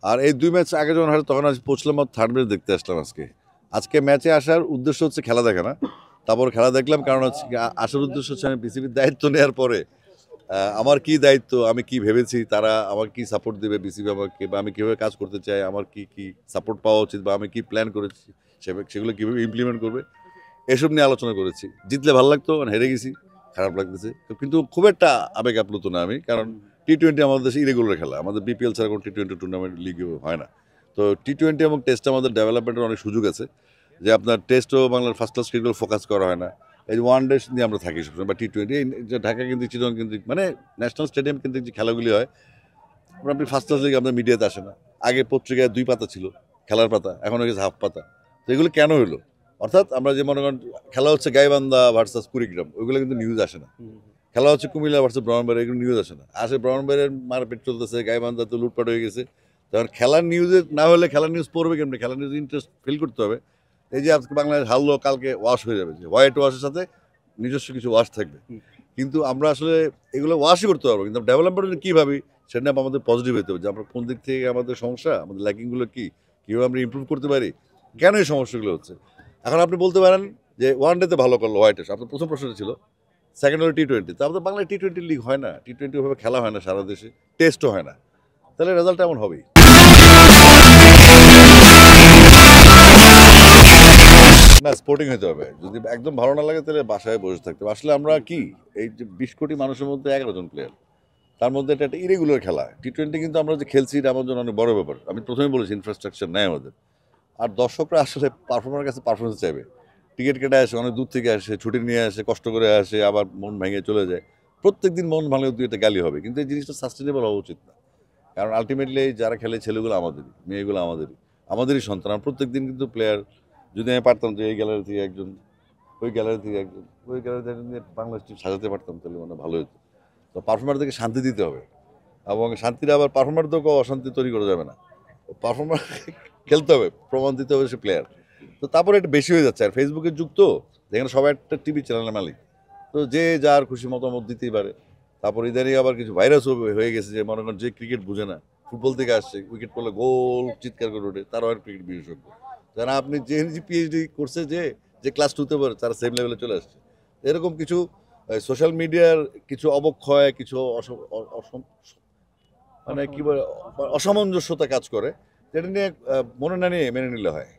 আর এই ২ ম্যাচ আগে যখন হয় তখন পৌঁছলাম থার্ড ম্যাচ দেখতে আসলাম আজকে। আজকে ম্যাচে আসার উদ্দেশ্য হচ্ছে খেলা দেখা না। তারপর খেলা দেখলাম কারণ হচ্ছে আসার উদ্দেশ্য হচ্ছে আমি বিসিবির দায়িত্ব নেওয়ার পরে আমার কি দায়িত্ব, আমি কি ভেবেছি, তারা আমাকে কি সাপোর্ট দেবে বিসিবি আমাকে, বা আমি কীভাবে কাজ করতে চাই, আমার কি কি সাপোর্ট পাওয়া উচিত, বা আমি কি প্ল্যান করেছি সেগুলো কীভাবে ইমপ্লিমেন্ট করবে, এসব নিয়ে আলোচনা করেছি। জিতলে ভালো লাগতো, মানে হেরে গেছি খারাপ লাগতেছে। কিন্তু খুব একটা আবেগ আপ্লুত না আমি, কারণ টি-20 আমাদের দেশে ইরেগুলার খেলা, আমাদের বিপিএল ছাড়া কোনো টি-20 টুর্নামেন্ট লিগেও হয় না। তো টি-20 এবং টেস্টে আমাদের ডেভেলপমেন্টের অনেক সুযোগ আছে, যে আপনার টেস্টও বাংলার ফার্স্ট ক্লাস ক্রিকেট ফোকাস করা হয় না, এই যে ওয়ান ডে নিয়ে আমরা থাকি সবসময়, বা টি-20 যে ঢাকা কেন্দ্রিক, চিটগাং কেন্দ্রিক, মানে ন্যাশনাল স্টেডিয়াম কেন্দ্রিক যে খেলাগুলি হয়, আপনি ফার্স্ট ক্লাস লিগে আপনার মিডিয়াতে আসে না। আগে পত্রিকায় 2 পাতা ছিল খেলার পাতা, এখন হয়ে গেছে হাফ পাতা। তো এগুলো কেন হলো? অর্থাৎ আমরা যে মনে করেন খেলা হচ্ছে গাইবান্ধা ভার্সাস কুড়িগ্রাম, ওইগুলো কিন্তু নিউজ আসে না। খেলা হচ্ছে কুমিল্লা ভার্সাস ব্রাহ্মণবাড়িয়া, এগুলো নিউজ আসে না। আসে ব্রাহ্মণবাড়িয়ার মারপিট চলতেছে, গাইবান্ধা তো লুটপাট হয়ে গেছে। তখন খেলার নিউজে না হলে খেলার নিউজ পড়বে কেমনি? খেলার নিউজ ইন্টারেস্ট ফিল করতে হবে। এই যে আজকে বাংলাদেশ হারলো, কালকে ওয়াশ হয়ে যাবে, যে হোয়াইট ওয়াশের সাথে নিজস্ব কিছু ওয়াশ থাকবে। কিন্তু আমরা আসলে এগুলো ওয়াশই করতে পারবো, কিন্তু ডেভেলপমেন্ট কী ভাবি সেটা আমাদের পজিটিভ হতে হবে, যে আমরা কোন দিক থেকে আমাদের সমস্যা, আমাদের ল্যাকিংগুলো কী, কীভাবে আমরা ইমপ্রুভ করতে পারি, কেন এই সমস্যাগুলো হচ্ছে। এখন আপনি বলতে পারেন যে ওয়ান ডেতে ভালো করলো হোয়াইট হাউস, আপনার প্রথম প্রশ্নটা ছিল। সেকেন্ড হলো টি-20, তা আমাদের বাংলায় টি-20 লিগ হয় না, টি-20 ওভাবে খেলা হয় না সারা দেশে, টেস্টও হয় না, তাহলে রেজাল্ট এমন হবেই। না, স্পোর্টিং হতে হবে। যদি একদম ভালো না লাগে তাহলে বাসায় বসে থাকতে হবে। আসলে আমরা কি, এই যে ২০ কোটি মানুষের মধ্যে ১১ জন প্লেয়ার, তার মধ্যে এটা একটা ইরেগুলার খেলা। টি-20 কিন্তু আমরা যে খেলছি এটা আমার জন্য অনেক বড় ব্যাপার। আমি প্রথমেই বলেছি ইনফ্রাস্ট্রাকচার নেই আমাদের। আর দর্শকরা আসলে পারফর্মারের কাছে পারফরমেন্স চাইবে। টিকিট কেটে আসে, অনেক দূর থেকে আসে, ছুটি নিয়ে আসে, কষ্ট করে আসে, আবার মন ভেঙে চলে যায়। প্রত্যেকদিন মন ভাঙলে ২-১টা গালি হবে। কিন্তু এই জিনিসটা সাস্টেনেবল হওয়া উচিত না। কারণ আল্টিমেটলি যারা খেলে ছেলেগুলো আমাদেরই, মেয়েগুলো আমাদেরই, আমাদেরই সন্তান। আর প্রত্যেকদিন কিন্তু প্লেয়ার, যদি আমি পারতাম যে এই গ্যালারি থেকে একজন, ওই গ্যালারি থেকে একজন, ওই গ্যালারি থেকে একজন দিয়ে বাংলাদেশ টিম সাজাতে পারতাম, তাহলে মানে ভালো হতো। তো পারফর্মারদেরকে শান্তি দিতে হবে, এবং শান্তিটা আবার পারফর্মারদেরকেও অশান্তি তৈরি করা যাবে না। পারফর্মার খেলতে হবে, প্রমাণ দিতে হবে সে প্লেয়ার। তো তারপরে এটা বেশি হয়ে যাচ্ছে, আর ফেসবুকের যুগ তো, যেখানে সবাই একটা টিভি চ্যানেলের মালিক, তো যে যার খুশি মতামত দিতেই পারে। তারপর ইদানিং আবার কিছু ভাইরাসও হয়ে গেছে, যে মনে করেন যে ক্রিকেট বুঝে না, ফুটবল থেকে আসছে, উইকেট পড়লে গোল চিৎকার করে ওঠে, তারাও আর ক্রিকেট বিশেষজ্ঞ। যারা আপনি যে পিএইচডি করছে, যে যে ক্লাস টুতে পারে, তারা সেম লেভেলে চলে আসছে। এরকম কিছু সোশ্যাল মিডিয়ার কিছু অবক্ষয়, কিছু মানে কি বলে অসামঞ্জস্যতা কাজ করে, যেটা নিয়ে মনে না নিয়ে মেনে নিলে হয়।